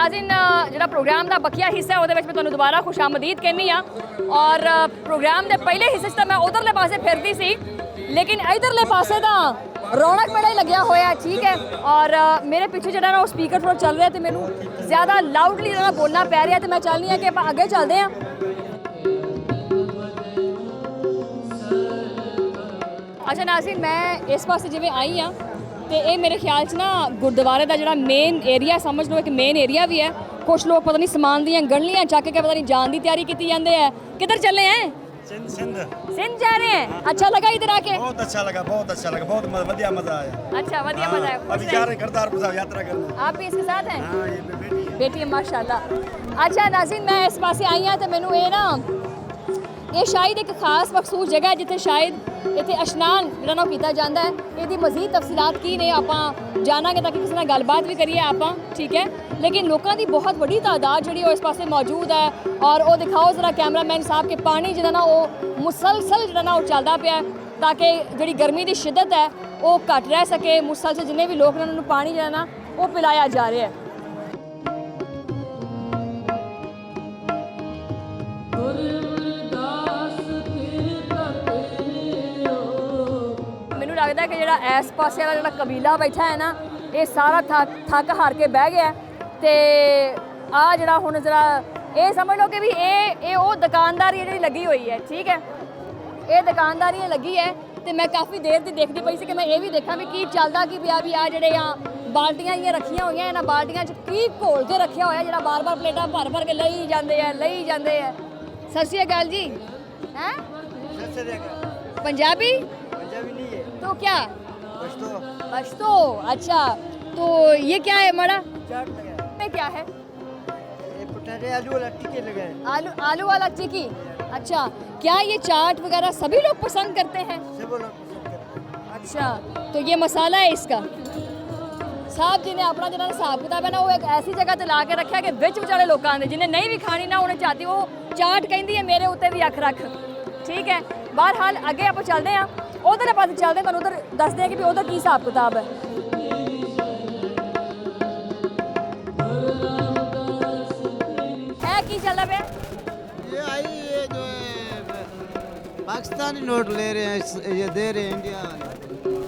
नाज़रीन ਜਿਹੜਾ ਪ੍ਰੋਗਰਾਮ ਦਾ ਬਕੀਆ ਹਿੱਸਾ ਉਹਦੇ ਵਿੱਚ ਮੈਂ ਤੁਹਾਨੂੰ ਦੁਬਾਰਾ ਖੁਸ਼ਾਮਦੀਦ ਕਹਿੰਦੀ ਆ ਔਰ ਪ੍ਰੋਗਰਾਮ ਦੇ ਪਹਿਲੇ ਹਿੱਸੇ 'ਚ ਤਾਂ ਮੈਂ ਉਧਰਲੇ ਪਾਸੇ ਫਿਰਦੀ ਸੀ ਲੇਕਿਨ ਇਧਰਲੇ ਪਾਸੇ ਤਾਂ ਰੌਣਕ ਮੇਲਾ ਹੀ ਲੱਗਿਆ ਹੋਇਆ ਠੀਕ ਹੈ ਔਰ ਮੇਰੇ ਪਿੱਛੇ ਜਿਹੜਾ ਨਾ ਉਹ ਸਪੀਕਰ ਥੋੜਾ ਚੱਲ ਰਿਹਾ ਤੇ ਮੈਨੂੰ ਜ਼ਿਆਦਾ ਲਾਊਡਲੀ ਜਿਹੜਾ ਬੋਲਣਾ ਪੈ ਰਿਹਾ ਤੇ ਮੈਂ ਚਾਹੁੰਦੀ ਹਾਂ ਕਿ ਆਪਾਂ ਅੱਗੇ ਚੱਲਦੇ ਹਾਂ। ਅੱਛਾ ਨਾਜ਼ਰੀਨ ਮੈਂ ਇਸ ਪਾਸੇ ਜਿਵੇਂ ਆਈ ਹਾਂ ਤੇ ਇਹ ਮੇਰੇ ਖਿਆਲ 'ਚ ਨਾ ਗੁਰਦੁਆਰੇ ਦਾ ਜਿਹੜਾ ਮੇਨ ਏਰੀਆ ਸਮਝ ਲਓ ਇੱਕ ਮੇਨ ਏਰੀਆ भी है। कुछ लोग पता नहीं समान ਦੀਆਂ ਗਣਲੀਆਂ ਚੱਕ ਕੇ पता नहीं जान की तैयारी की ਜਾਂਦੇ हैं। किधर चले हैं? सिंध जा रहे हैं। अच्छा लगा इधर आके? बहुत अच्छा लगा बहुत बढ़िया मजा आया। अच्छा बढ़िया मजा आया। अभी जा रहे हैं करतारपुर साहब यात्रा करने। आप भी इसके साथ हैं? हाँ ये बेटी है माशाल्लाह। अच्छा नाज़रीन मैं इस पासे आई हाँ तो मैनू ये ना ये शायद एक खास मखसूस जगह है जिथे शायद इतने इशनान जो किया जाता है। ये मजीद तफसीलात की ने आप जानांगे ताकि किसी नाल गलबात भी करिए आप ठीक है। लेकिन लोगों की बहुत बड़ी तादाद जी इस पासे मौजूद है और वो दिखाओ जरा कैमरामैन साहब के पानी जो ना वो मुसलसल जो ना वो चलता पाया ताकि जी गर्मी की शिद्दत है वो घट रह सके। मुसलसल जिन्हें भी लोग ने उन्होंने पानी जो ना वो पिलाया जा रहा है। लगता है कि जो इस पासे वाला जो कबीला बैठा है ना ये सारा थक हार के बह गया तो आ जरा हुण जरा ये समझ लो कि भी ये वो दुकानदारी जी लगी हुई है ठीक है। ये दुकानदारी लगी है तो मैं काफ़ी देर की देखती पई सी कि मैं ये भी देखा भी की चलता कि भी आ जड़े यहाँ बाल्टियाँ ये रखिया हुई हैं बाल्टियाँ की घोल के रखा हुआ जो बार बार प्लेटा भर भर के लई जाते हैं सत श्री अकाल जी हैं पंजाबी तो क्या पश्तो। अच्छा तो ये क्या है हमारा में क्या है? आलू वाला टिक्की लगाए। आलू वाला टिक्की। अच्छा क्या ये चाट वगैरह सभी लोग पसंद करते हैं? सब लोग पसंद करते हैं। अच्छा तो ये मसाला है इसका साहब जी ने अपना जो हिसाब किताब है ना वो एक ऐसी जगह ते ला के रखा कि बिच विचारे लोग आते जिन्हें नहीं भी खानी ना उन्हें चाहती वो चाट कहती है मेरे उत्ते भी अख रख ठीक है। बहरहाल अगे आप चलते हैं उधर पास चलते हैं उधर दसते हैं कि उधर की हिसाब किताब है। की चल रहा ये आई ये जो है पाकिस्तानी नोट ले रहे हैं ये दे रहे हैं इंडिया वाले।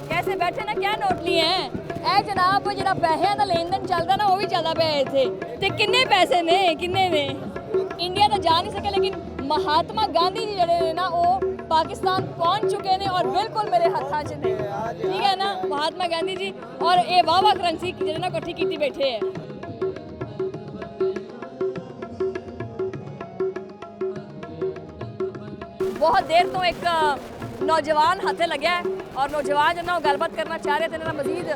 कैसे बैठे ना क्या नोट लिए हैं ए जनाब जो पैसों का लेन देन चलता ना वो भी चलता पे इतने तो किन्ने पैसे ने किन्ने ने इंडिया तो जा नहीं सके लेकिन महात्मा गांधी जी जड़े ना वो पाकिस्तान पहुंच चुके हैं और बिल्कुल मेरे हाथों च ने ठीक है ना महात्मा गांधी जी और ये वाह करेंसी जो ना इकट्ठी की बैठे है। बहुत देर तो एक नौजवान हाथे लग्या है और नौजवान जो ना गलबात करना चाह रहे थे मजीद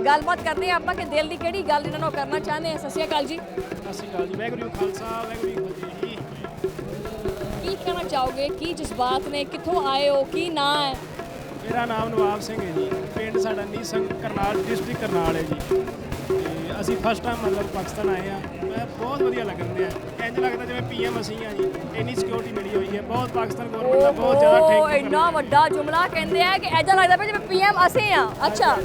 गलबात करते हैं आप दिल की किहड़ी गल जिन्होंने करना चाहते हैं। सत श्री अकाल जी। सत श्री अकाल जी। वाहिगुरू खालसा वाहिगुरू फतेह जी। की कहना चाहोगे की जज्बात ने कितों आए हो की ना है? मेरा नाम नवाब सिंह है जी पिंड साडा नीसंग करनाल डिस्ट्रिक्ट करनाल है जी ਤੇ ਅਸੀਂ ਫਸਟ ਟਾਈਮ ਮਤਲਬ ਪਾਕਿਸਤਾਨ ਆਏ ਆ ਮੈਂ ਬਹੁਤ ਵਧੀਆ ਲੱਗ ਰਿਹਾ ਇੰਜ ਲੱਗਦਾ ਜਿਵੇਂ ਪੀਐਮ ਅਸੀਂ ਆ ਜੀ ਇੰਨੀ ਸਿਕਿਉਰਿਟੀ ਮਿਲੀ ਹੋਈ ਹੈ ਬਹੁਤ ਪਾਕਿਸਤਾਨ ਗਵਰਨਮੈਂਟ ਦਾ ਬਹੁਤ ਜ਼ਿਆਦਾ ਥੈਂਕ ਯੂ। ਇੰਨਾ ਵੱਡਾ ਜੁਮਲਾ ਕਹਿੰਦੇ ਆ ਕਿ ਐਦਾਂ ਲੱਗਦਾ ਪਿਆ ਜਿਵੇਂ ਪੀਐਮ ਅਸੀਂ ਆ। ਅੱਛਾ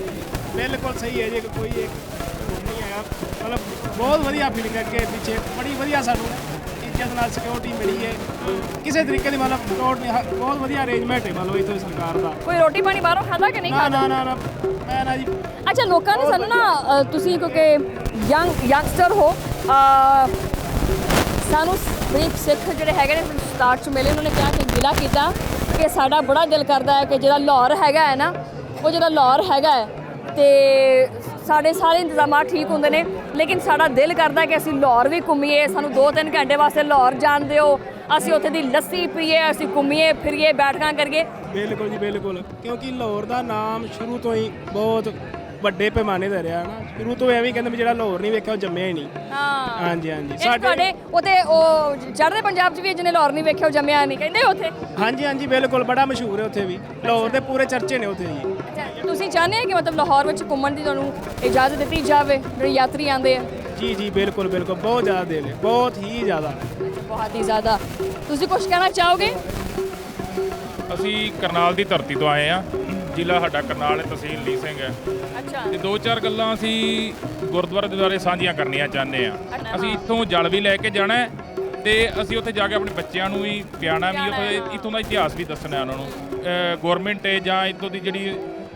ਬਿਲਕੁਲ ਸਹੀ ਹੈ ਜੀ ਕੋਈ ਇੱਕ ਨਹੀਂ ਆਇਆ ਮਤਲਬ ਬਹੁਤ ਵਧੀਆ ਫੀਲਿੰਗ ਹੈ ਅੱਗੇ ਪਿੱਛੇ ਬੜੀ ਵਧੀਆ ਸਾਨੂੰ ਇੱਜ਼ਤ ਨਾਲ ਸਿਕਿਉਰਿਟੀ ਮਿਲੀ ਹੈ ਕਿਸੇ ਤਰੀਕੇ ਦੀ ਮਤਲਬ ਟੋਟ ਨਹੀਂ ਬਹੁਤ ਵਧੀਆ ਅਰੇਂਜਮੈਂਟ ਹੈ ਮਤਲਬ ਇੱਥੋਂ ਸਰਕਾਰ ਦਾ। ਕੋਈ ਰੋਟੀ ਪਾਣੀ ਬਾਹਰੋਂ ਖਾਦਾ ਕਿ ਨਹੀਂ ਖਾਦਾ? ਨਾ ਮੈਂ ਨਾ ਜੀ। ਅੱਛਾ ਲੋਕਾਂ ਨੇ ਸਾਨੂੰ ਨਾ ਤੁਸੀਂ ਕਿਉਂਕਿ ਯੰਗਸਟਰ ਹੋ ਸਾਨੂੰ ਬਰੀਕ ਸਿੱਖ ਜਿਹੜੇ ਹੈਗੇ ਨੇ ਸਟਾਰਟ 'ਚ ਮਿਲੇ ਉਹਨਾਂ ਨੇ ਕਿਹਾ ਕਿ ਗਿਲਾ ਕੀਤਾ ਕਿ ਸਾਡਾ ਬੜਾ ਦਿਲ ਕਰਦਾ ਹੈ ਕਿ ਜਿਹੜਾ ਲਾਹੌਰ ਹੈਗਾ ਹੈ ਨਾ ਉਹ ਜਿਹੜਾ ਲਾਹੌਰ ਹੈਗਾ ਹੈ ਤੇ ਸਾਡੇ ਸਾਰੇ ਇੰਤਜ਼ਾਮਾਤ ਠੀਕ ਹੁੰਦੇ ਨੇ ਲੇਕਿਨ ਸਾਡਾ ਦਿਲ ਕਰਦਾ ਕਿ ਅਸੀਂ ਲਾਹੌਰ ਵੀ ਘੁੰਮੀਏ ਸਾਨੂੰ 2-3 ਘੰਟੇ ਵਾਸਤੇ ਲਾਹੌਰ ਜਾਣ ਦਿਓ ਅਸੀਂ ਉੱਥੇ ਦੀ ਲੱਸੀ ਪੀਏ ਅਸੀਂ ਘੁੰਮੀਏ ਫਿਰੀਏ ਬੈਠਕਾਂ ਕਰੀਏ। ਬਿਲਕੁਲ ਜੀ ਬਿਲकुल ਕਿਉਂਕਿ ਲਾਹੌਰ ਦਾ ਨਾਮ ਸ਼ੁਰੂ ਤੋਂ ਹੀ ਬਹੁਤ ਵੱਡੇ ਪੈਮਾਨੇ ਤੇ ਰਿਹਾ ਨਾ ਸ਼ੁਰੂ ਤੋਂ ਐਵੇਂ ਕਹਿੰਦੇ ਵੀ ਜਿਹੜਾ ਲਾਹੌਰ ਨਹੀਂ ਵੇਖਿਆ ਉਹ ਜੰਮਿਆ ਹੀ ਨਹੀਂ। ਹਾਂਜੀ ਸਾਡੇ ਉੱਥੇ ਉਹ ਚੜ੍ਹਦੇ ਪੰਜਾਬ 'ਚ ਵੀ ਜਿਹਨੇ ਲਾਹੌਰ ਨਹੀਂ ਵੇਖਿਆ ਉਹ ਜੰਮਿਆ ਨਹੀਂ ਕਹਿੰਦੇ ਉੱਥੇ। ਹਾਂਜੀ ਬਿਲकुल ਬੜਾ ਮਸ਼ਹੂਰ ਹੈ ਉੱਥੇ ਵੀ ਲਾਹੌਰ ਦੇ ਪੂਰੇ ਚਰਚੇ ਨੇ ਉੱਥੇ ਜੀ। ਤੁਸੀਂ ਚਾਹੁੰਦੇ ਆ ਕਿ ਮਤਲਬ ਲਾਹੌਰ ਵਿੱਚ ਘੁੰਮਣ ਦੀ ਤੁਹਾਨੂੰ ਇਜਾਜ਼ਤ ਦਿੱਤੀ ਜਾਵੇ ਜਿਹੜੇ ਯਾਤਰੀ ਆਉਂਦੇ ਆ? ਜੀ ਬਿਲकुल ਬਹੁਤ ਜ਼ਿਆਦਾ ਦਿਲ ਹੈ ਬਹੁਤ ਹੀ ਜ਼ਿਆਦਾ। ਤੁਸੀਂ ਕੁਝ ਕਹਿਣਾ ਚਾਹੋਗੇ? ਅਸੀਂ ਕਰਨਾਲ ਦੀ ਧਰਤੀ ਤੋਂ ਆਏ ਆ ਜ਼ਿਲ੍ਹਾ ਸਾਡਾ ਕਰਨਾਲ ਹੈ, ਤਹਿਸੀਲ ਲੀ ਸਿੰਘ ਹੈ। ਅੱਛਾ ਤੇ 2-4 ਗੱਲਾਂ ਅਸੀਂ ਗੁਰਦੁਆਰੇ ਦੇ ਬਾਰੇ ਸਾਂਝੀਆਂ ਕਰਨੀਆਂ ਚਾਹੁੰਦੇ ਆ। ਅਸੀਂ ਇੱਥੋਂ ਜਲ ਵੀ ਲੈ ਕੇ ਜਾਣਾ ਹੈ ਤੇ ਅਸੀਂ ਉੱਥੇ ਜਾ ਕੇ ਆਪਣੇ ਬੱਚਿਆਂ ਨੂੰ ਵੀ ਪਿਆਣਾ ਵੀ, ਉੱਥੇ ਇੱਥੋਂ ਦਾ ਇਤਿਹਾਸ ਵੀ ਦੱਸਣਾ ਉਹਨਾਂ ਨੂੰ। ਗਵਰਨਮੈਂਟ ਹੈ ਜਾਂ ਇੱਥੋਂ ਦੀ ਜਿਹੜੀ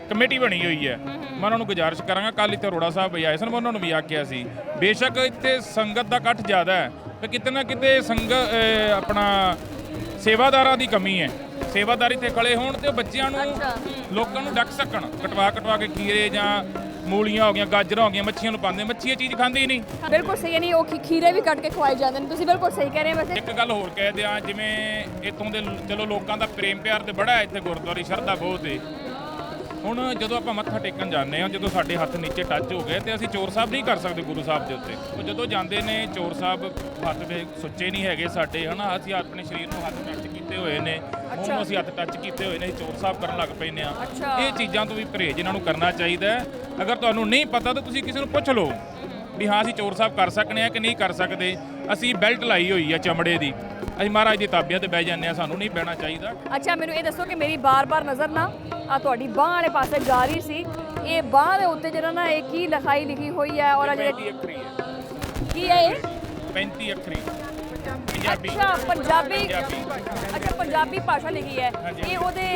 ਕਮੇਟੀ ਬਣੀ ਹੋਈ ਹੈ, ਮੈਂ ਉਹਨਾਂ ਨੂੰ ਗੁਜ਼ਾਰਿਸ਼ ਕਰਾਂਗਾ। ਕੱਲ੍ਹ ਇੱਥੇ ਅਰੋੜਾ ਸਾਹਿਬ ਵੀ ਆਏ ਸਨ, ਮੈਂ ਉਹਨਾਂ ਨੂੰ ਵੀ ਆਖਿਆ ਸੀ ਬੇਸ਼ੱਕ ਇੱਥੇ ਸੰਗਤ ਦਾ ਇਕੱਠ ਜ਼ਿਆਦਾ ਹੈ ਤੇ ਕਿਤੇ ਨਾ ਕਿਤੇ ਆਪਣਾ ਸੇਵਾਦਾਰਾਂ ਦੀ ਕਮੀ ਹੈ। ਸੇਵਾਦਾਰ ਇੱਥੇ ਖੜੇ ਹੋਣ ਤੇ ਉਹ ਬੱਚਿਆਂ ਨੂੰ ਲੋਕਾਂ ਨੂੰ ਡੱਕ ਸਕਣ, ਕਟਵਾ ਕੇ ਖੀਰੇ ਜਾਂ ਮੂਲੀਆਂ ਹੋ ਗਈਆਂ, ਗਾਜਰਾਂ ਹੋ ਗਈਆਂ, ਮੱਛੀਆਂ ਨੂੰ ਪਾਉਂਦੇ। ਮੱਛੀ ਇਹ ਚੀਜ਼ ਖਾਂਦੀ ਹੀ ਨਹੀਂ। ਬਿਲਕੁਲ ਸਹੀ ਨਹੀਂ, ਉਹ ਖੀਰੇ ਵੀ ਕੱਟ ਕੇ ਖਵਾਏ ਜਾਂਦੇ ਨੇ। ਤੁਸੀਂ ਬਿਲਕੁਲ ਸਹੀ ਕਹਿ ਰਹੇ ਹੋ। ਵੈਸੇ ਇੱਕ ਗੱਲ ਹੋਰ ਕਹਿ ਦਿਆਂ, ਜਿਵੇਂ ਇੱਥੋਂ ਦੇ ਚਲੋ ਲੋਕਾਂ ਦਾ ਪ੍ਰੇਮ ਪਿਆਰ ਤੇ ਬੜਾ ਹੈ ਇੱਥੇ, ਗੁਰਦੁਆਰੇ ਸ਼ਰਧਾ ਬਹੁਤ ਹੈ। ਹੁਣ ਜਦੋਂ ਆਪਾਂ ਮੱਥਾ ਟੇਕਣ ਜਾਂਦੇ ਹਾਂ, ਜਦੋਂ ਸਾਡੇ ਹੱਥ ਨੀਚੇ ਟੱਚ ਹੋ ਗਏ ਤੇ ਅਸੀਂ ਚੋਰ ਸਾਹਿਬ ਨਹੀਂ ਕਰ ਸਕਦੇ ਗੁਰੂ ਸਾਹਿਬ ਦੇ ਉੱਤੇ। ਉਹ ਜਦੋਂ ਜਾਂਦੇ ਨੇ ਚੋਰ ਸਾਹਿਬ ਹੱਥ ਦੇ ਸੁੱਚੇ ਨਹੀਂ ਹੈਗੇ ਸਾਡੇ, ਹਨਾ। ਅਸੀਂ ਆਪਣੇ ਸਰੀਰ ਨੂੰ ਹੱਥ ਟੱਚ ਕੀਤੇ ਹੋਏ ਨੇ, ਉਹਨੂੰ ਅਸੀਂ ਹੱਥ ਟੱਚ ਕੀਤੇ ਹੋਏ ਨੇ, ਚੋਰ ਸਾਹਿਬ ਕਰਨ ਲੱਗ ਪੈਂਦੇ ਆ। ਇਹ ਚੀਜ਼ਾਂ ਤੋਂ ਵੀ ਪਰਹੇਜ਼ ਇਹਨਾਂ ਨੂੰ ਕਰਨਾ ਚਾਹੀਦਾ ਹੈ। ਅਗਰ ਤੁਹਾਨੂੰ ਨਹੀਂ ਪਤਾ ਤਾਂ ਤੁਸੀਂ ਕਿਸੇ ਨੂੰ ਪੁੱਛ ਲਓ ਵੀ ਹਾਂ ਅਸੀਂ ਚੋਰ ਸਾਹਿਬ ਕਰ ਸਕਦੇ ਹਾਂ ਕਿ ਨਹੀਂ ਕਰ ਸਕਦੇ। ਅਸੀਂ ਬੈਲਟ ਲਾਈ ਹੋਈ ਆ ਚਮੜੇ ਦੀ, ਅਸੀਂ ਮਹਾਰਾਜ ਦੀ ਤਾਬਿਆਂ ਤੇ ਬਹਿ ਜਾਂਦੇ ਆ, ਸਾਨੂੰ ਨਹੀਂ ਬਹਿਣਾ ਚਾਹੀਦਾ। ਅੱਛਾ, ਮੈਨੂੰ ਇਹ ਦੱਸੋ ਕਿ ਮੇਰੀ ਬਾਰ-ਬਾਰ ਨਜ਼ਰ ਨਾ ਆ ਤੁਹਾਡੀ ਬਾਂਹ ਵਾਲੇ ਪਾਸੇ ਜਾ ਰਹੀ ਸੀ। ਇਹ ਬਾਂਹ ਦੇ ਉੱਤੇ ਜਿਹੜਾ ਨਾ ਇਹ ਕੀ ਲਿਖਾਈ ਲਿਖੀ ਹੋਈ ਹੈ ਔਰ ਜਿਹੜੇ 35 ਅੱਖਰੀ ਹੈ। ਕੀ ਹੈ ਇਹ? 35 ਅੱਖਰੀ ਪੰਜਾਬੀ। ਅੱਛਾ, ਪੰਜਾਬੀ। ਅੱਛਾ, ਪੰਜਾਬੀ ਭਾਸ਼ਾ ਲਿਖੀ ਹੈ। ਇਹ ਉਹਦੇ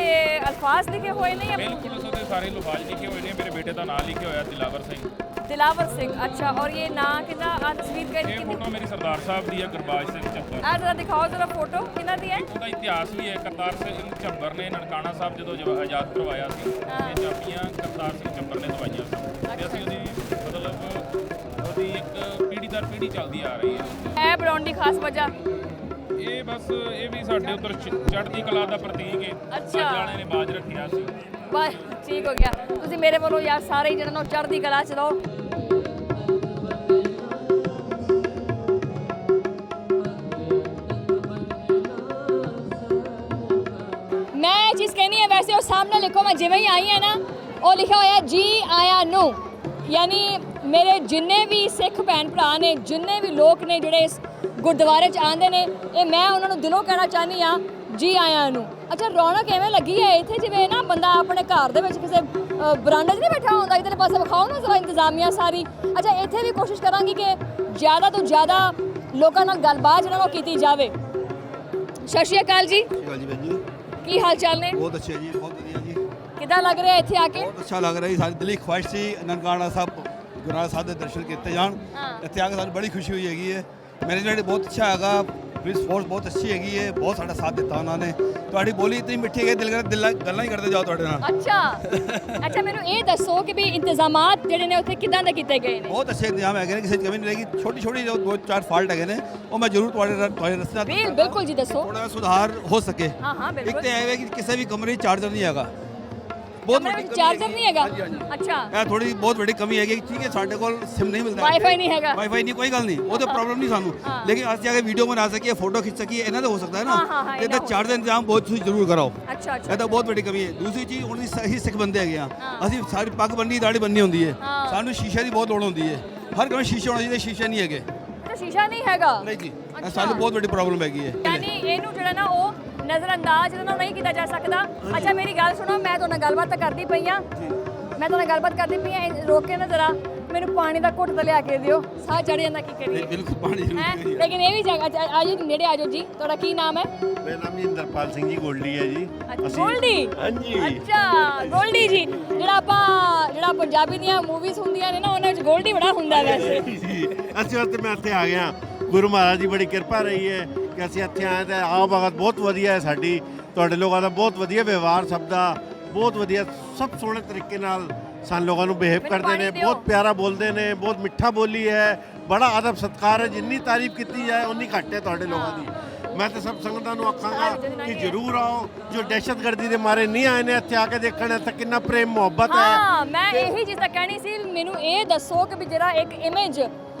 ਅਲਫਾਜ਼ ਲਿਖੇ ਹੋਏ ਨੇ ਜਾਂ ਬਿਲਕੁਲ ਉਹਦੇ ਸਾਰੇ ਲਫ਼ਜ਼ ਲਿਖੇ ਹੋਏ ਨੇ। ਮੇਰੇ ਬੇਟੇ ਦਾ ਨਾਮ ਲਿਖਿਆ ਹੋਇਆ ਦਿਲਾਵਰ ਸਿੰਘ। ਦਿਲਾਵਰ ਸਿੰਘ। ਅੱਛਾ, ਔਰ ਇਹ ਨਾਂ ਕਿਹਦਾ? ਆ ਤਸਵੀਰ ਇਹ ਫੋਟੋ ਮੇਰੀ ਸਰਦਾਰ ਸਾਹਿਬ ਦੀ ਹੈ, ਗੁਰਬਾਜ ਸਿੰਘ ਝੱਬਰ। ਆ ਜਰਾ ਦਿਖਾਓ ਜਰਾ ਫੋਟੋ ਕਿਹਨਾਂ ਦੀ ਹੈ? ਉਹਦਾ ਇਤਿਹਾਸ ਵੀ ਹੈ। ਕਰਤਾਰ ਸਿੰਘ ਝੱਬਰ ਨੇ ਨਨਕਾਣਾ ਸਾਹਿਬ ਜਦੋਂ ਆਜ਼ਾਦ ਕਰਵਾਇਆ ਸੀ, ਇਹ ਚਾਬੀਆਂ ਕਰਤਾਰ ਸਿੰਘ ਝੱਬਰ ਨੇ ਦਵਾਈਆਂ ਸੀ ਤੇ ਅਸੀਂ ਉਹਦੀ ਮਤਲਬ ਉਹਦੀ ਇੱਕ ਪੀੜ੍ਹੀ ਦਰ ਪੀੜ੍ਹੀ ਚੱਲਦੀ ਆ ਰਹੀ ਹੈ। ਇਹ ਬਣਾਉਣ ਦੀ ਖਾਸ ਵਜ੍ਹਾ ਇਹ ਬਸ ਇਹ ਵੀ ਸਾਡੇ ਉੱਧਰ ਚੜ੍ਹਦੀ ਕਲਾ ਦਾ ਪ੍ਰਤੀਕ ਹੈ। ਅੱਛਾ। ਵਾਲਿਆਂ ਨੇ ਬਾਜ ਰੱਖਿਆ ਸੀ। ਬਸ ਠੀਕ ਹੋ ਗਿਆ। ਤੁਸੀਂ ਮੇਰੇ ਵੱਲੋਂ ਯਾਰ ਸਾਰੇ ਹੀ ਜਿਹੜਾ ਨਾ ਚੜ੍ਹਦੀ ਕਲਾ ਚ ਰਹੋ। ਮੈਂ ਇਹ ਚੀਜ਼ ਕਹਿਣੀ ਹੈ, ਵੈਸੇ ਉਹ ਸਾਹਮਣੇ ਲਿਖੋ, ਮੈਂ ਜਿਵੇਂ ਹੀ ਆਈ ਹਾਂ ਨਾ ਉਹ ਲਿਖਿਆ ਹੋਇਆ ਜੀ ਆਇਆਂ ਨੂੰ। ਯਾਨੀ ਮੇਰੇ ਜਿੰਨੇ ਵੀ ਸਿੱਖ ਭੈਣ ਭਰਾ ਨੇ, ਜਿੰਨੇ ਵੀ ਲੋਕ ਨੇ ਜਿਹੜੇ ਇਸ ਗੁਰਦੁਆਰੇ 'ਚ ਆਉਂਦੇ ਨੇ, ਇਹ ਮੈਂ ਉਹਨਾਂ ਨੂੰ ਦਿਲੋਂ ਕਹਿਣਾ ਚਾਹੁੰਦੀ ਹਾਂ ਜੀ ਆਇਆਂ ਨੂੰ। ਅੱਛਾ, ਰੌਣਕ ਐਵੇਂ ਲੱਗੀ ਹੈ ਇੱਥੇ ਜਿਵੇਂ ਨਾ ਬੰਦਾ ਆਪਣੇ ਘਰ ਦੇ ਵਿੱਚ ਕਿਸੇ ਬਰਾਂਡੇ 'ਚ ਨਹੀਂ ਬੈਠਾ ਹੁੰਦਾ। ਇੱਧਰਲੇ ਪਾਸੇ ਵਿਖਾਓ ਨਾ ਜ਼ਰਾ ਇੰਤਜ਼ਾਮੀਆਂ ਸਾਰੀ। ਅੱਛਾ, ਇੱਥੇ ਵੀ ਕੋਸ਼ਿਸ਼ ਕਰਾਂਗੀ ਕਿ ਜ਼ਿਆਦਾ ਤੋਂ ਜ਼ਿਆਦਾ ਲੋਕਾਂ ਨਾਲ ਗੱਲਬਾਤ ਜਿਹੜਾ ਉਹ ਕੀਤੀ ਜਾਵੇ। ਸਤਿ ਸ਼੍ਰੀ ਅਕਾਲ ਜੀ। ਜੀ ਭਾਜੀ, ਕੀ ਹਾਲ ਚਾਲ ਨੇ? ਬਹੁਤ ਅੱਛਾ ਜੀ, ਬਹੁਤ ਵਧੀਆ ਜੀ। ਕਿੱਦਾਂ ਲੱਗ ਰਿਹਾ ਇੱਥੇ ਆ ਕੇ? ਬਹੁਤ ਅੱਛਾ ਲੱਗ ਰਿਹਾ ਜੀ। ਸਾਡੀ ਦਿਲੀ ਖੁਆਇਸ਼ ਸੀ ਨਨਕਾਣਾ ਸਾਹਿਬ ਗੁਰੂ ਨਾਨਕ ਸਾਹਿਬ ਦੇ ਦਰਸ਼ਨ ਕੀਤੇ ਜਾਣ। ਇੱਥੇ ਆ ਕੇ ਸਾਨੂੰ ਬੜੀ ਖੁਸ਼ੀ ਹੋਈ ਹੈਗੀ ਹੈ। ਮੈਨੇਜਮੈਂਟ ਬਹੁਤ ਅੱਛਾ ਹੈਗਾ, ਪੁਲਿਸ ਫੋਰਸ ਬਹੁਤ ਅੱਛੀ ਹੈਗੀ ਹੈ, ਬਹੁਤ ਸਾਡਾ ਸਾਥ ਦਿੱਤਾ ਉਹਨਾਂ ਨੇ। ਤੁਹਾਡੀ ਬੋਲੀ ਇਤਨੀ ਮਿੱਠੀ ਹੈ, ਦਿਲ ਕਰਦਾ ਗੱਲਾਂ ਹੀ ਕਰਦੇ ਜਾਓ ਤੁਹਾਡੇ ਨਾਲ। ਅੱਛਾ, ਮੈਨੂੰ ਇਹ ਦੱਸੋ ਕਿ ਵੀ ਇੰਤਜ਼ਾਮਾਤ ਜਿਹੜੇ ਨੇ ਉੱਥੇ ਕਿੱਦਾਂ ਦੇ ਕੀਤੇ ਗਏ ਨੇ? ਬਹੁਤ ਅੱਛੇ ਇੰਤਜ਼ਾਮ ਹੈਗੇ ਨੇ, ਕਿਸੇ ਦੀ ਕਮੀ ਨਹੀਂ ਰਹੇਗੀ। ਛੋਟੀ ਜੋ 2-4 ਫਾਲਟ ਹੈਗੇ ਨੇ ਉਹ ਮੈਂ ਜ਼ਰੂਰ ਤੁਹਾਡੇ ਰਸਤੇ ਨਾਲ ਬਿਲਕੁਲ ਜੀ ਦੱਸੋ। ਥੋੜਾ ਸੁਧਾਰ ਹੋ ਸਕੇ। ਹਾਂ ਇੱਕ ਬਿਲਕੁਲ। ਤਾਂ ਇਹ ਹੈ ਕਿ ਕਿਸੇ ਵੀ ਕਮਰੇ 'ਚ ਚਾਰਜਰ ਨਹੀਂ ਹੈਗਾ, ਬਹੁਤ ਵੱਡੀ ਚਾਰਜਰ ਨਹੀਂ ਹੈਗਾ। ਅੱਛਾ, ਇਹ ਥੋੜੀ ਬਹੁਤ ਵੱਡੀ ਕਮੀ ਹੈਗੀ। ਠੀਕ ਹੈ, ਸਾਡੇ ਕੋਲ ਸਿਮ ਨਹੀਂ ਮਿਲਦਾ, ਵਾਈਫਾਈ ਨਹੀਂ ਹੈਗਾ। ਵਾਈਫਾਈ ਨਹੀਂ, ਕੋਈ ਗੱਲ ਨਹੀਂ, ਉਹ ਤਾਂ ਪ੍ਰੋਬਲਮ ਨਹੀਂ ਸਾਨੂੰ। ਲੇਕਿਨ ਅਸੀਂ ਜਾ ਕੇ ਵੀਡੀਓ ਬਣਾ ਸਕੀਏ, ਫੋਟੋ ਖਿੱਚ ਸਕੀਏ, ਇਹਨਾਂ ਦਾ ਹੋ ਸਕਦਾ ਹੈ ਨਾ। ਤੇ ਇਹਦਾ ਚਾਰਜਰ ਦਾ ਇੰਤਜ਼ਾਮ ਬਹੁਤ ਤੁਸੀਂ ਜ਼ਰੂਰ ਕਰਾਓ। ਅੱਛਾ, ਇਹ ਤਾਂ ਬਹੁਤ ਵੱਡੀ ਕਮੀ ਹੈ। ਦੂਸਰੀ ਚੀਜ਼, ਹੁਣ ਅਸੀਂ ਸਿੱਖ ਬੰਦੇ ਹੈਗੇ ਆ, ਅਸੀਂ ਸਾਰੀ ਪੱਗ ਬੰਨੀ ਦਾੜੀ ਬੰਨੀ ਹੁੰਦੀ ਹੈ, ਸਾਨੂੰ ਸ਼ੀਸ਼ੇ ਦੀ ਬਹੁਤ ਲੋੜ ਹੁੰਦੀ ਹੈ। ਹਰ ਕਮਰੇ ਸ਼ੀਸ਼ੇ ਹੋਣਾ ਚਾਹੀਦਾ, ਸ਼ੀਸ਼ੇ ਨਹੀਂ ਹੈਗੇ। ਸ਼ੀਸ਼ਾ ਨਹੀਂ ਹੈਗਾ? ਨਹੀਂ ਜੀ, ਇਹ ਸਾਨੂੰ ਬਹੁਤ ਵੱਡੀ ਪ੍ਰੋਬਲਮ ਹੈਗੀ ਹੈ। ਯਾਨੀ ਇਹਨੂੰ ਜਿਹੜਾ ਨਾ ਉਹ ਨਜ਼ਰ ਅੰਦਾਜ਼ ਜਿਹੜਾ ਨਹੀਂ ਕੀਤਾ ਜਾ ਸਕਦਾ। ਅੱਛਾ, ਮੇਰੀ ਗੱਲ ਸੁਣੋ, ਮੈਂ ਤੁਹਾਡੇ ਨਾਲ ਗੱਲਬਾਤ ਤਾਂ ਕਰਦੀ ਪਈ ਆ, ਰੋਕ ਕੇ ਨਾ ਜ਼ਰਾ ਮੈਨੂੰ ਪਾਣੀ ਦਾ ਘੁੱਟ ਤਾਂ ਲਿਆ ਕੇ ਦਿਓ, ਸਾਹ ਚੜ ਜਾਂਦਾ। ਕੀ ਕਰੀਏ? ਬਿਲਕੁਲ ਪਾਣੀ ਜ਼ਰੂਰ। ਲੇਕਿਨ ਇਹ ਵੀ ਜਗ੍ਹਾ ਆ ਜੀ, ਨੇੜੇ ਆ ਜਾਓ ਜੀ। ਤੁਹਾਡਾ ਕੀ ਨਾਮ ਹੈ? ਮੇਰਾ ਨਾਮ ਜੀ ਇੰਦਰਪਾਲ ਸਿੰਘ ਜੀ ਗੋਲਡੀ ਹੈ ਜੀ। ਗੋਲਡੀ? ਹਾਂਜੀ। ਅੱਛਾ, ਗੋਲਡੀ ਜੀ। ਜਿਹੜਾ ਪੰਜਾਬੀ ਦੀਆਂ ਮੂਵੀਜ਼ ਹੁੰਦੀਆਂ ਨੇ ਨਾ, ਉਹਨਾਂ ਵਿੱਚ ਗੋਲਡੀ ਬੜਾ ਹੁੰਦਾ ਵੈਸੇ। ਅਸੀਂ ਉੱਥੇ ਮੈਂ ਇੱਥੇ ਆ ਗਿਆ। ਗੁਰੂ ਮਹਾਰਾਜ ਦੀ ਬੜੀ ਕਿਰਪਾ ਰਹੀ ਹੈ ਕਿ ਅਸੀਂ ਇੱਥੇ ਆਏ ਤੇ ਆਓ ਭਗਤ ਬਹੁਤ ਵਧੀਆ ਹੈ ਸਾਡੀ। ਤੁਹਾਡੇ ਲੋਕਾਂ ਦਾ ਬਹੁਤ ਵਧੀਆ ਵਿਵਹਾਰ, ਸਭ ਦਾ ਬਹੁਤ ਵਧੀਆ, ਸਭ ਸੋਹਣੇ ਤਰੀਕੇ ਨਾਲ ਸਾਨੂੰ ਲੋਕਾਂ ਨੂੰ ਬਿਹੇਵ ਕਰਦੇ ਨੇ, ਬਹੁਤ ਪਿਆਰਾ ਬੋਲਦੇ ਨੇ, ਬਹੁਤ ਮਿੱਠਾ ਬੋਲੀ ਹੈ, ਬੜਾ ਅਦਬ ਸਤਿਕਾਰ ਹੈ। ਜਿੰਨੀ ਤਾਰੀਫ ਕੀਤੀ ਜਾਏ ਉਨੀ ਘੱਟ ਹੈ ਤੁਹਾਡੇ ਲੋਕਾਂ ਦੀ। ਮੈਂ ਤਾਂ ਸਭ ਸੰਗਤਾਂ ਨੂੰ ਆਖਾਂਗਾ ਕਿ ਜ਼ਰੂਰ ਆਓ। ਜੋ ਦਹਿਸ਼ਤਗਰਦੀ ਦੇ ਮਾਰੇ ਨਹੀਂ ਆਏ ਨੇ, ਇੱਥੇ ਆ ਕੇ ਦੇਖਣ ਇੱਥੇ ਕਿੰਨਾ ਪ੍ਰੇਮ ਮੁਹੱਬਤ ਹੈ। ਹਾਂ, ਮੈਂ ਇਹੀ ਚੀਜ਼ ਤਾਂ ਕਹਿਣੀ ਸੀ। ਮੈਨੂੰ ਇਹ ਦੱਸੋ ਕਿ ਵੀ ਜਿਹੜਾ ਇੱਕ ਇਮੇਜ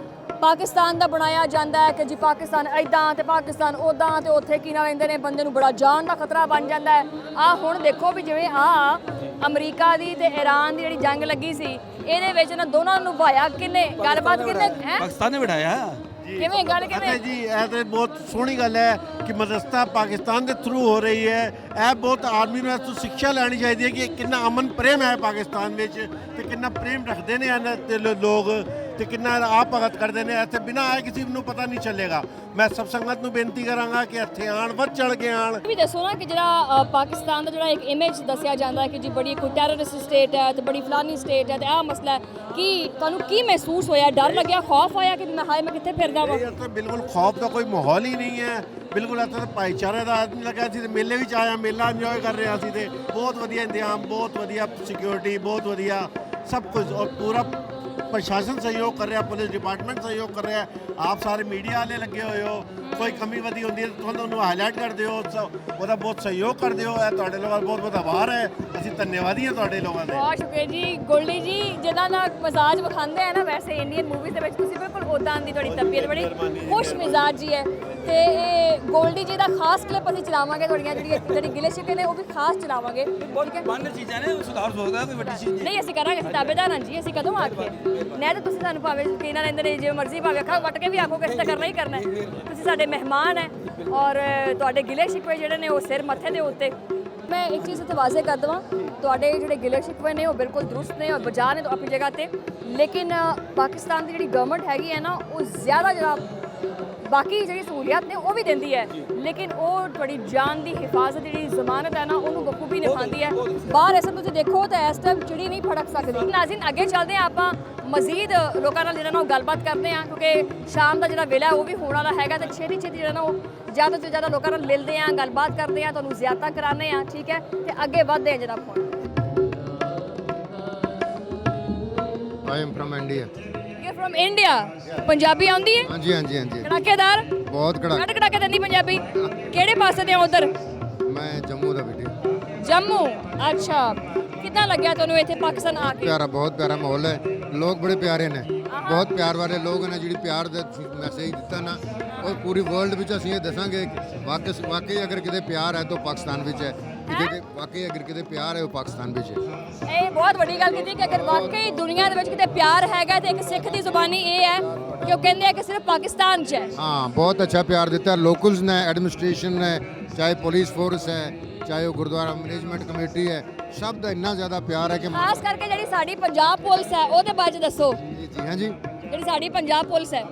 ਪਾਕਿਸਤਾਨ ਦਾ ਬਣਾਇਆ ਜਾਂਦਾ ਹੈ ਕਿ ਜੀ ਪਾਕਿਸਤਾਨ ਇਦਾਂ ਤੇ ਪਾਕਿਸਤਾਨ ਉਦਾਂ, ਤੇ ਉੱਥੇ ਕੀ ਨਾ ਲੈਂਦੇ ਨੇ, ਬੰਦੇ ਨੂੰ ਬੜਾ ਜਾਨ ਦਾ ਖਤਰਾ ਬਣ ਜਾਂਦਾ ਹੈ। ਆ ਹੁਣ ਦੇਖੋ ਵੀ ਜਿਵੇਂ ਅਮਰੀਕਾ ਦੀ ਤੇ ਈਰਾਨ ਦੀ ਜਿਹੜੀ ਜੰਗ ਲੱਗੀ ਸੀ, ਇਹਦੇ ਵਿੱਚ ਨਾ ਦੋਨਾਂ ਨੂੰ ਨਿਭਾਇਆ ਕਿੰਨੇ, ਗੱਲਬਾਤ ਕਿੰਨੇ? ਪਾਕਿਸਤਾਨ ਨੇ ਬਿਠਾਇਆ। ਕਿਵੇਂ ਗੱਲ ਅਤੇ ਕਿਵੇਂ ਜੀ ਇਹ ਤੇ ਬਹੁਤ ਸੋਹਣੀ ਗੱਲ ਹੈ ਕਿ ਮਦਰਸਾ ਪਾਕਿਸਤਾਨ ਦੇ ਥਰੂ ਹੋ ਰਹੀ ਹੈ। ਇਹ ਬਹੁਤ ਆਦਮੀ ਨੂੰ ਇਸ ਤੋਂ ਸਿੱਖਿਆ ਲੈਣੀ ਚਾਹੀਦੀ ਹੈ ਕਿ ਕਿੰਨਾ ਅਮਨ ਪ੍ਰੇਮ ਹੈ ਪਾਕਿਸਤਾਨ ਵਿੱਚ ਤੇ ਕਿੰਨਾ ਪ੍ਰੇਮ ਰੱਖਦੇ ਨੇ ਇਹਨਾਂ ਤੇ ਲੋਕ ਤੇ ਕਿੰਨਾ ਆਪ ਭਗਤ ਕਰਦੇ ਨੇ। ਇੱਥੇ ਬਿਨਾਂ ਆਏ ਕਿਸੇ ਨੂੰ ਪਤਾ ਨਹੀਂ ਚੱਲੇਗਾ। ਮੈਂ ਸਭ ਸੰਗਤ ਨੂੰ ਬੇਨਤੀ ਕਰਾਂਗਾ ਕਿ ਇੱਥੇ ਆਣ, ਵੱਧ ਚੜ ਕੇ ਆਣ। ਵੀ ਦੱਸੋ ਨਾ ਕਿ ਜਿਹੜਾ ਪਾਕਿਸਤਾਨ ਦਾ ਜਿਹੜਾ ਇੱਕ ਇਮੇਜ ਦੱਸਿਆ ਜਾਂਦਾ ਹੈ ਕਿ ਜੀ ਬੜੀ ਕੋਈ ਟੈਰਰਿਸਟ ਸਟੇਟ ਹੈ ਤੇ ਬੜੀ ਫਲਾਨੀ ਸਟੇਟ ਹੈ ਤੇ ਆਹ ਮਸਲਾ ਹੈ ਕਿ ਤੁਹਾਨੂੰ ਕੀ ਮਹਿਸੂਸ ਹੋਇਆ? ਡਰ ਲੱਗਿਆ, ਖੌਫ ਆਇਆ ਕਿ ਮੈਂ ਹਾਏ ਮੈਂ ਕਿੱਥੇ ਫਿਰ ਜਾਵਾਂ? ਇੱਥੇ ਬਿਲਕੁਲ ਖੌਫ ਦਾ ਕੋਈ ਮਾਹੌਲ ਹੀ ਨਹੀਂ ਹੈ। ਬਿਲਕੁਲ ਇੱਥੇ ਤਾਂ ਭਾਈਚਾਰੇ ਦਾ ਆਦਮੀ ਲੱਗਾ ਸੀ ਤੇ ਮੇਲੇ ਵਿੱਚ ਆਇਆ, ਮੇਲਾ ਇੰਜੋਏ ਕਰ ਰਿਹਾ ਸੀ ਤੇ ਬਹੁਤ ਵਧੀਆ ਇੰਤਜ਼ਾਮ, ਬਹੁਤ ਵਧੀਆ ਸਿਕਿਉਰਿਟੀ, ਬਹੁਤ ਵਧੀਆ ਸਭ ਕੁਝ ਔਰ ਪੂਰਾ ਪ੍ਰਸ਼ਾਸਨ ਸਹਿਯੋਗ ਕਰ ਰਿਹਾ, ਪੁਲਿਸ ਡਿਪਾਰਟਮੈਂਟ ਸਹਿਯੋਗ ਕਰ ਰਿਹਾ। ਆਪ ਸਾਰੇ ਮੀਡੀਆ ਵਾਲੇ ਲੱਗੇ ਹੋਏ ਹੋ, ਕੋਈ ਕਮੀ ਵਧੀ ਹੁੰਦੀ ਹੈ ਤੁਹਾਨੂੰ ਉਹਨੂੰ ਹਾਈਲਾਈਟ ਕਰਦੇ ਹੋ, ਉਹਦਾ ਬਹੁਤ ਸਹਿਯੋਗ ਕਰਦੇ ਹੋ। ਇਹ ਤੁਹਾਡੇ ਲੋਕਾਂ ਦਾ ਬਹੁਤ ਬਹੁਤ ਆਭਾਰ ਹੈ। ਅਸੀਂ ਧੰਨਵਾਦੀ ਹਾਂ ਤੁਹਾਡੇ ਲੋਕਾਂ ਦੇ। ਬਹੁਤ ਸ਼ੁਕਰੀਆ ਜੀ ਗੋਲਡੀ ਜੀ। ਜਿੱਦਾਂ ਦਾ ਮਜ਼ਾਜ ਵਿਖਾਉਂਦੇ ਆ ਨਾ ਵੈਸੇ ਇੰਡੀਅਨ ਮੂਵੀਜ਼ ਦੇ ਵਿੱਚ ਤੁਸੀਂ ਬਿਲਕੁਲ ਉਦਾਂ ਦੀ ਤੁਹਾਡੀ ਤਬੀਅਤ ਬੜੀ ਖੁਸ਼ ਮਿਜ਼ਾਜ ਜੀ ਹੈ। ਤੇ ਇਹ ਗੋਲਡੀ ਜੀ ਦਾ ਖਾਸ ਕਲਿੱਪ ਅਸੀਂ ਚਲਾਵਾਂਗੇ, ਤੁਹਾਡੀਆਂ ਜਿਹੜੀ ਗਿਲੇ ਸ਼ਿਕਵੇ ਨੇ ਉਹ ਵੀ ਖਾਸ ਚਲਾਵਾਂਗੇ। ਠੀਕ ਹੈ, ਬੰਨ ਚੀਜ਼ਾਂ ਨੇ ਸੁਧਾਰ ਸਕਦਾ ਕੋਈ ਵੱਡੀ ਚੀਜ਼ ਨਹੀਂ ਅਸੀਂ ਕਰਾਂਗੇ, ਅਸੀਂ ਤਾਬੇਦਾਰ ਹਾਂ ਜੀ। ਅਸੀਂ ਕਦੋਂ ਆਖੇ ਨਹੀਂ ਤਾਂ ਤੁਸੀਂ ਸਾਨੂੰ ਭਾਵੇਂ ਯਕੀਨ ਰਹਿੰਦੇ ਨੇ ਜਿਵੇਂ ਮਰਜ਼ੀ ਭਾਵੇਂ ਅੱਖਾਂ ਵੱਟ ਕੇ ਵੀ ਆਖੋਗੇ ਅਸੀਂ ਤਾਂ ਕਰਨਾ ਹੀ ਕਰਨਾ ਹੈ। ਤੁਸੀਂ ਸਾਡੇ ਮਹਿਮਾਨ ਹੈ ਔਰ ਤੁਹਾਡੇ ਗਿਲੇ ਸ਼ਿਕਵੇ ਜਿਹੜੇ ਨੇ ਉਹ ਸਿਰ ਮੱਥੇ ਦੇ ਉੱਤੇ। ਮੈਂ ਇੱਕ ਚੀਜ਼ ਇੱਥੇ ਵਾਜ਼ੇ ਕਰ ਦੇਵਾਂ, ਤੁਹਾਡੇ ਜਿਹੜੇ ਗਿਲੇ ਸ਼ਿਕਵੇ ਨੇ ਉਹ ਬਿਲਕੁਲ ਦਰੁਸਤ ਨੇ ਔਰ ਬਜਾ ਨੇ ਆਪਣੀ ਜਗ੍ਹਾ ਤੇ। ਲੇਕਿਨ ਪਾਕਿਸਤਾਨ ਦੀ ਜਿਹੜੀ ਗਵਰਨਮੈਂਟ ਹੈਗੀ ਹੈ ਨਾ ਉਹ ਜ਼ਿਆਦਾ ਜਿਹੜਾ ਬਾਕੀ ਜਿਹੜੀ ਸਹੂਲੀਅਤ ਨੇ ਉਹ ਵੀ ਦਿੰਦੀ ਹੈ, ਲੇਕਿਨ ਉਹ ਤੁਹਾਡੀ ਜਾਨ ਦੀ ਹਿਫਾਜ਼ਤ ਜਿਹੜੀ ਜ਼ਮਾਨਤ ਹੈ ਨਾ ਉਹਨੂੰ ਬਖੂਬੀ ਨਿਭਾਉਂਦੀ ਹੈ। ਬਾਹਰ ਐਸਾ ਤੁਸੀਂ ਦੇਖੋ ਤਾਂ ਇਸ ਟਾਈਮ ਚਿੜੀ ਨਹੀਂ ਫੜਕ ਸਕਦੀ। ਨਾਜ਼ਰੀਨ ਅੱਗੇ ਚੱਲਦੇ ਹਾਂ, ਆਪਾਂ ਮਜ਼ੀਦ ਲੋਕਾਂ ਨਾਲ ਜਿਹਨਾਂ ਨਾਲ ਗੱਲਬਾਤ ਕਰਦੇ ਹਾਂ ਕਿਉਂਕਿ ਸ਼ਾਮ ਦਾ ਜਿਹੜਾ ਵੇਲਾ ਉਹ ਵੀ ਹੋਣ ਵਾਲਾ ਹੈਗਾ ਤੇ ਛੇਤੀ ਜਿਹੜਾ ਨਾ ਉਹ ਜ਼ਿਆਦਾ ਤੋਂ ਜ਼ਿਆਦਾ ਲੋਕਾਂ ਨਾਲ ਮਿਲਦੇ ਹਾਂ, ਗੱਲਬਾਤ ਕਰਦੇ ਹਾਂ, ਤੁਹਾਨੂੰ ਜ਼ਿਆਰਤਾਂ ਕਰਾਉਂਦੇ ਹਾਂ। ਠੀਕ ਹੈ, ਤੇ ਅੱਗੇ ਵੱਧਦੇ ਹਾਂ ਜਨਾਬ। ਹੁਣ I am from India. You from India? Punjabi ਆਉਂਦੀ ਹੈ? ਹਾਂਜੀ ਹਾਂਜੀ ਹਾਂਜੀ ਕੜਾਕੇਦਾਰ, ਬਹੁਤ ਕੜਾ ਕੜਾਕੇ ਦਿੰਦੀ ਪੰਜਾਬੀ। ਕਿਹੜੇ ਪਾਸੇ ਦੇ ਹੋ ਉਧਰ? ਮੈਂ ਜੰਮੂ ਦਾ ਬੇਟੇ। ਜੰਮੂ, ਅੱਛਾ। ਕਿੱਦਾਂ ਲੱਗਿਆ ਤੁਹਾਨੂੰ ਇੱਥੇ ਪਾਕਿਸਤਾਨ ਆ ਕੇ? ਪਿਆਰਾ, ਬਹੁਤ ਪਿਆਰਾ ਮਾਹੌਲ ਹੈ। ਲੋਕ ਬੜੇ ਪਿਆਰੇ ਨੇ, ਬਹੁਤ ਪਿਆਰ ਵਾਲੇ ਲੋਕ ਨੇ। ਜਿਹੜੀ ਪਿਆਰ ਦਾ ਮੈਸੇਜ ਦਿੱਤਾ ਨਾ ਉਹ ਪੂਰੀ ਵਰਲਡ ਵਿੱਚ ਅਸੀਂ ਇਹ ਦੱਸਾਂਗੇ ਵਾਕਈ ਅਗਰ ਕਿਤੇ ਪਿਆਰ ਹੈ ਤਾਂ ਪਾਕਿਸਤਾਨ ਵਿੱਚ ਹੈ। ਕਿਤੇ ਵਾਕਈ ਅਗਰ ਕਿਤੇ ਪਿਆਰ ਹੈ ਉਹ ਪਾਕਿਸਤਾਨ ਵਿੱਚ ਹੈ। ਇਹ ਬਹੁਤ ਵੱਡੀ ਗੱਲ ਕੀਤੀ ਕਿ ਅਗਰ ਵਾਕਈ ਦੁਨੀਆ ਦੇ ਵਿੱਚ ਕਿਤੇ ਪਿਆਰ ਹੈਗਾ ਤੇ ਇੱਕ ਸਿੱਖ ਦੀ ਜ਼ੁਬਾਨੀ ਇਹ ਹੈ ਕਿ ਉਹ ਕਹਿੰਦੇ ਆ ਕਿ ਸਿਰਫ ਪਾਕਿਸਤਾਨ 'ਚ ਹੈ। हाँ, बहुत अच्छा प्यार देता है। लोकल्स ने, एडमिनिस्ट्रेशन ने, चाहे पुलिस फोर्स है, चाहे वो गुरुद्वारा मैनेजमेंट कमेटी है, सब का इन्ना ज़्यादा प्यार है कि ਖਾਸ ਕਰਕੇ ਜਿਹੜੀ ਸਾਡੀ ਪੰਜਾਬ ਪੁਲਿਸ ਹੈ ਉਹਦੇ ਬਾਰੇ 'ਚ ਦੱਸੋ। जी जी हाँ जी, ਜਿਹੜੀ ਸਾਡੀ ਪੰਜਾਬ ਪੁਲਿਸ ਹੈ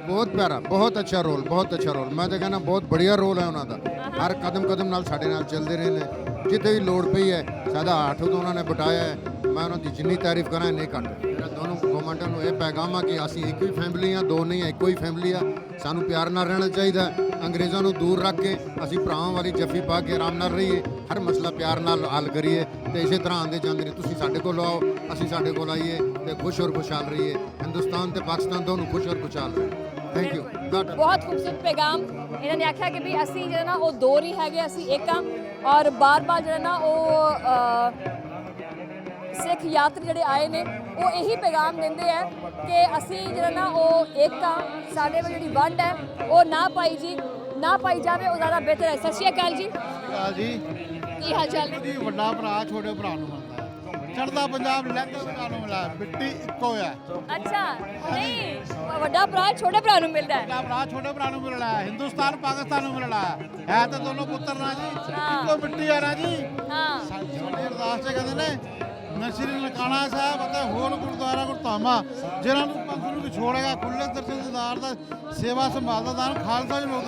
बहुत प्यारा, बहुत अच्छा रोल, बहुत अच्छा रोल। मैं तो कहना बहुत बढ़िया रोल है उन्हों का। हर कदम कदम नाल साडे नाल चलते रहे ने, जिथे भी लोड़ पई है सादा हੱਥ तो उन्होंने बटाया है। मैं उन्होंने जिन्नी तारीफ करा नहीं घट। मेरा दोनों गवर्नमेंट ਨੂੰ ਇਹ ਪੈਗਾਮ ਆ ਕਿ ਅਸੀਂ ਇੱਕ ਹੀ ਫੈਮਿਲੀ ਆ, ਦੋ ਨਹੀਂ, ਇੱਕੋ ਹੀ ਫੈਮਿਲੀ ਆ। ਸਾਨੂੰ ਪਿਆਰ ਨਾਲ ਰਹਿਣਾ ਚਾਹੀਦਾ। ਅੰਗਰੇਜ਼ਾਂ ਨੂੰ ਦੂਰ ਰੱਖ ਕੇ ਅਸੀਂ ਭਰਾਵਾਂ ਵਾਲੀ ਜੱਫੀ ਪਾ ਕੇ ਆਰਾਮ ਨਾਲ ਰਹੀਏ, ਹਰ ਮਸਲਾ ਪਿਆਰ ਨਾਲ ਹੱਲ ਕਰੀਏ ਤੇ ਇਸੇ ਤਰ੍ਹਾਂ ਆਉਂਦੇ ਜਾਂਦੇ ਨੇ। ਤੁਸੀਂ ਸਾਡੇ ਕੋਲ ਆਓ, ਅਸੀਂ ਸਾਡੇ ਕੋਲ ਆਈਏ ਤੇ ਖੁਸ਼ ਔਰ ਖੁਸ਼ਹਾਲ ਰਹੀਏ। ਹਿੰਦੁਸਤਾਨ ਤੇ ਪਾਕਿਸਤਾਨ ਦੋਨੋਂ ਖੁਸ਼ ਔਰ ਖੁਸ਼ਹਾਲ ਰਹੇ। Thank you. ਬਹੁਤ ਖੂਬਸੂਰਤ ਪੈਗਾਮ ਇਹਨਾਂ ਨੇ ਆਖਿਆ ਕਿ ਵੀ ਅਸੀਂ ਜਿਹੜਾ ਨਾ ਉਹ ਦੋ ਨਹੀਂ ਹੈਗੇ, ਅਸੀਂ ਇੱਕ ਆ। ਔਰ ਬਾਰ-ਬਾਰ ਜਿਹੜਾ ਨਾ ਉਹ ਸਿੱਖ ਯਾਤਰੀ ਜਿਹੜੇ ਆਏ ਨੇ ਉਹ ਇਹੀ ਪੈਗਾਮ ਦਿੰਦੇ ਆ ਕਿ ਅਸੀਂ ਜਿਹੜਾ ਨਾ ਉਹ ਇੱਕ ਆ, ਸਾਡੇ ਵਿੱਚ ਜਿਹੜੀ ਵੰਡ ਹੈ ਉਹ ਨਾ ਪਾਈ ਜਾਵੇ, ਉਹ ਜ਼ਿਆਦਾ ਬਿਹਤਰ ਹੈ। ਸਤਿ ਸ਼੍ਰੀ ਅਕਾਲ ਜੀ। ਜੀ ਕੀ ਹਾਲ ਚਾਲ ਨੇ? ਜੀ ਵੱਡਾ ਭਰਾ ਛੋਟੇ ਭਰਾ ਨੂੰ ਮਿਲਦਾ ਹੈ। ਚੜ੍ਹਦਾ ਪੰਜਾਬ ਲਹਿੰਦਾ ਭਰਾ ਨੂੰ ਮਿਲਦਾ ਹੈ। ਮਿੱਟੀ ਇੱਕੋ ਹੈ। ਅੱਛਾ, ਨਹੀਂ ਵੱਡਾ ਭਰਾ ਛੋਟੇ ਭਰਾ ਨੂੰ ਮਿਲਦਾ ਹੈ। ਵੱਡਾ ਭਰਾ ਛੋਟੇ ਭਰਾ ਨੂੰ ਮਿਲਣਾ ਹੈ। ਹਿੰਦੁਸਤਾਨ ਪਾਕਿਸਤਾਨ ਨੂੰ ਮਿਲਣਾ ਹੈ ਤਾਂ ਦੋਨੋਂ ਪੁੱਤਰ ਨਾ ਜੀ, ਇੱਕੋ ਮਿੱਟੀ ਆ ਨਾ ਜੀ। ਹਾਂ, ਸਾਡੇ ਅਰਦਾਸ 'ਚ ਕਹਿੰਦੇ ਨੇ ਸ੍ਰੀ ਨਨਕਾਣਾ ਸਾਹਿਬ ਅਤੇ ਹੋਰ ਗੁਰਦੁਆਰਾ ਗੁਰਧਾਮਾਂ ਜਿਨ੍ਹਾਂ ਨੂੰ ਪੰਥ ਨੂੰ ਵਿਛੋੜੇਗਾ, ਖੁੱਲੇ ਦਰਸ਼ਨ ਦੀਦਾਰ ਦਾ ਸੇਵਾ ਸੰਭਾਲ ਦਾ ਦਾਨ ਖਾਲਸਾ ਜੀ ਨੂੰ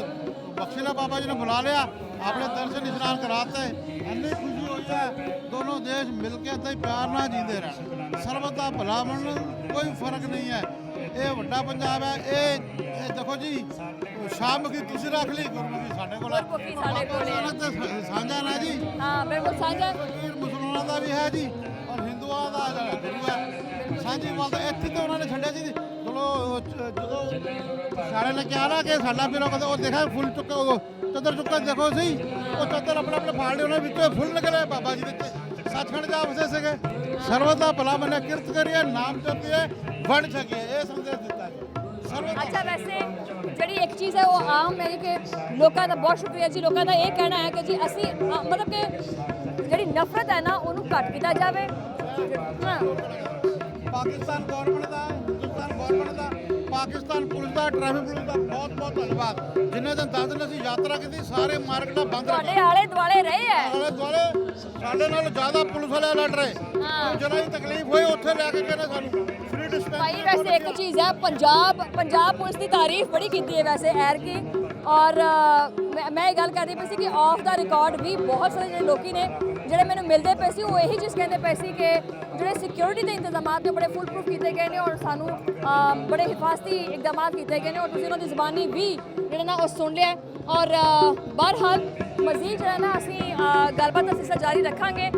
ਬਖਸ਼ਿਲਾ। ਬਾਬਾ ਜੀ ਨੇ ਬੁਲਾ ਲਿਆ, ਆਪਣੇ ਦਰਸ਼ਨ ਇਸ਼ਨਾਨ ਕਰਾਤੇ। ਇੰਨੀ ਖੁਸ਼ੀ ਹੋਈ ਹੈ। ਦੋਨੋਂ ਦੇਸ਼ ਮਿਲ ਕੇ ਏਦਾਂ ਹੀ ਪਿਆਰ ਨਾਲ ਜੀਂਦੇ ਰਹਿਣ। ਸਰਬਤ ਦਾ ਭਲਾ ਬਣਨ ਕੋਈ ਫਰਕ ਨਹੀਂ ਹੈ। ਇਹ ਵੱਡਾ ਪੰਜਾਬ ਹੈ। ਇਹ ਦੇਖੋ ਜੀ, ਸ਼ਾਮੁਖੀ ਤੁਸੀਂ ਰੱਖ ਲਈ, ਗੁਰਮੁਖੀ ਸਾਡੇ ਕੋਲ ਹੈ। ਗੁਰਮੁਖੀ ਸਾਡੇ ਕੋਲ ਹੈ। ਤੇ ਸਾਂਝਾ ਨਾ ਜੀ, ਹਾਂ ਬਿਲਕੁਲ ਸਾਂਝਾ। ਮੁਸਲਮਾਨਾਂ ਦਾ ਵੀ ਹੈ ਜੀ ਔਰ ਹਿੰਦੂਆਂ ਦਾ ਜਿਹੜਾ ਗੁਰੂ ਹੈ ਸਾਂਝੀ ਵਾਲ। ਇੱਥੇ ਤਾਂ ਉਹਨਾਂ ਨੇ ਛੱਡਿਆ ਸੀ। ਚਲੋ ਜਦੋਂ ਸਾਰੇ ਨੇ ਕਿਹਾ ਨਾ ਕਿ ਸਾਡਾ ਵੀਰੋ ਕਦੇ ਉਹ ਦੇਖਿਆ ਫੁੱਲ ਚੁੱਕਾ, ਉਹ ਚੱਦਰ ਚੁੱਕਾ ਦੇਖੋ ਸਹੀ, ਉਹ ਚੱਦਰ ਆਪਣੇ ਆਪਣੇ ਫਾੜਦੇ ਉਹਨਾਂ ਵਿੱਚੋਂ ਫੁੱਲ ਨਿਕਲੇ ਬਾਬਾ ਜੀ ਦੇ ਸੱਚਖੰਡ ਜਾ ਵਸੇ ਸੀਗੇ। ਸਰਬਤ ਦਾ ਭਲਾ ਮੰਨੇ, ਕਿਰਤ ਕਰੀਏ, ਨਾਮ ਜਪੀਏ, ਵੰਡ ਛਕੀਏ, ਇਹ ਸੰਦੇਸ਼ ਦਿੱਤਾ ਜੀ। ਅੱਛਾ, ਵੈਸੇ ਜਿਹੜੀ ਇੱਕ ਚੀਜ਼ ਹੈ ਉਹ ਆਮ ਹੈ ਕਿ ਲੋਕਾਂ ਦਾ ਬਹੁਤ ਸ਼ੁਕਰੀਆ ਜੀ। ਲੋਕਾਂ ਦਾ ਇਹ ਕਹਿਣਾ ਹੈ ਕਿ ਜੀ ਅਸੀਂ ਮਤਲਬ ਕਿ ਜਿਹੜੀ ਨਫ਼ਰਤ ਹੈ ਨਾ ਉਹਨੂੰ ਘੱਟ ਕੀਤਾ ਜਾਵੇ। ਪਾਕਿਸਤਾਨ ਗਵਰਨਮੈਂਟ ਦਾ, ਹਿੰਦੁਸਤਾਨ ਗਵਰਨਮੈਂਟ ਦਾ ਪਾਕਿਸਤਾਨ ਪੁਲਿਸ ਦਾ, ਟ੍ਰੈਫਿਕ ਪੁਲਿਸ ਦਾ ਬਹੁਤ ਬਹੁਤ ਧੰਨਵਾਦ। ਜਿੰਨੇ ਦਿਨ 10 ਦਿਨ ਅਸੀਂ ਯਾਤਰਾ ਕੀਤੀ ਸਾਰੇ ਮਾਰਕੀਟਾਂ ਬੰਦ ਤੁਹਾਡੇ ਆਲੇ ਦੁਆਲੇ ਰਹੇ ਹੈ ਆਲੇ ਦੁਆਲੇ ਸਾਡੇ ਨਾਲ ਜ਼ਿਆਦਾ ਪੁਲਿਸ ਵਾਲੇ ਅਲਰਟ ਰਹੇ। ਜਿਹੜਾ ਵੀ ਤਕਲੀਫ ਹੋਈ ਉੱਥੇ ਲੈ ਕੇ ਗਏ ਨੇ ਸਾਨੂੰ ਫ੍ਰੀ ਡਿਸਪੈਂਸ। ਭਾਈ ਵੈਸੇ ਇੱਕ ਚੀਜ਼ ਹੈ, ਪੰਜਾਬ ਪੁਲਿਸ ਦੀ ਤਾਰੀਫ ਬੜੀ ਕੀਤੀ ਹੈ ਵੈਸੇ ਐਰ ਕੀ। ਔਰ ਮੈਂ ਇਹ ਗੱਲ ਕਰਦੀ ਪਈ ਸੀ ਕਿ ਆਫ ਦਾ ਰਿਕਾਰਡ ਵੀ ਬਹੁਤ ਸਾਰੇ ਜਿਹੜੇ ਲੋਕੀ ਨੇ ਜਿਹੜੇ ਮੈਨੂੰ ਮਿਲਦੇ ਪਏ ਸੀ ਉਹ ਇਹੀ ਚੀਜ਼ ਕਹਿੰਦੇ ਪਏ ਸੀ ਕਿ ਜਿਹੜੇ ਸਿਕਿਉਰਿਟੀ ਦੇ ਇੰਤਜ਼ਾਮਾਤ ਨੇ ਬੜੇ ਫੁੱਲ ਪ੍ਰੂਫ ਕੀਤੇ ਗਏ ਨੇ ਔਰ ਸਾਨੂੰ ਬੜੇ ਹਿਫਾਜ਼ਤੀ ਇਕਦਾਮਾਤ ਕੀਤੇ ਗਏ ਨੇ ਔਰ ਤੁਸੀਂ ਉਹਨਾਂ ਦੀ ਜ਼ੁਬਾਨੀ ਵੀ ਜਿਹੜਾ ਨਾ ਉਹ ਸੁਣ ਲਿਆ। ਔਰ ਬਹਰਹਾਲ ਮਜ਼ੀਦ ਜਿਹੜਾ ਨਾ ਅਸੀਂ ਗੱਲਬਾਤ ਅਸੀਂ ਜਾਰੀ ਰੱਖਾਂਗੇ।